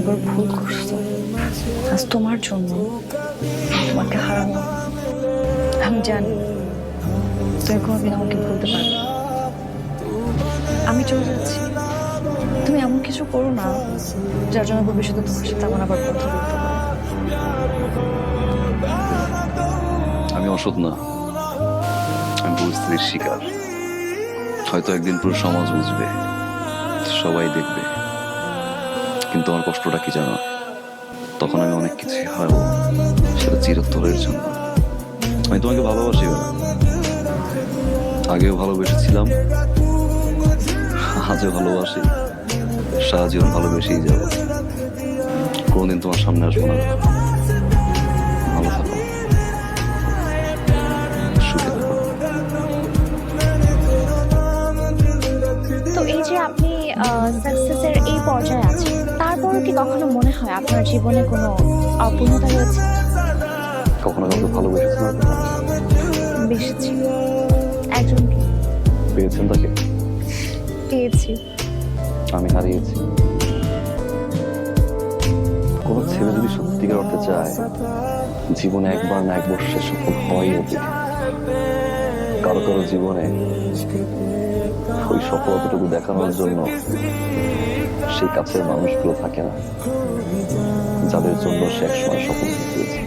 বড় ভুল করছো। আজ তোমার জন্য তোমাকে হারানো। আমি জানি তুমি কোনোদিন আমাকে ভুলতে পারবে না। আমি চলে যাচ্ছি, তুমি এমন কিছু করো না যার জন্য ভবিষ্যতে তোমার সাথে আমার আবার কথা বলতে হবে। আমি অসৎ না, আমি পরিস্থিতির শিকার। হয়তো একদিন পুরো সমাজ বুঝবে, সবাই দেখবে, কিন্তু আমার কষ্টটা কি জানো? তখন আমি অনেক কিছু হারাবো, সেটা চিরতরের জন্য। আমি তোমাকে ভালোবাসি না, আগেও ভালোবেসেছিলাম, আজও ভালোবাসি, সারা জীবন ভালোবেসেই যাবো। কোনদিন তোমার সামনে আসবো না। ভালো থাকো, সুখে থাকো। তো এই যে আপনি সাকসেসের এই পর্যায়ে আছেন, তারপরও কি কখনো মনে হয় আপনার জীবনে কোনো অপূর্ণতা রয়েছে? কখনো কাউকে ভালোবেসেছিলাম, বেশি একজনকে পেয়েছেন তাকে, পেয়েছি। আমি হারিয়েছি। কোন ছেলে যদি সত্যিকার অর্থে চায়, জীবনে একবার না একবার সে সফল হওয়াই উচিত। কারো কারো জীবনে ওই সফলতাটুকু দেখানোর জন্য সেই কাছের মানুষগুলো থাকে না, যাদের জন্য সে একসময় সফল হয়েছে।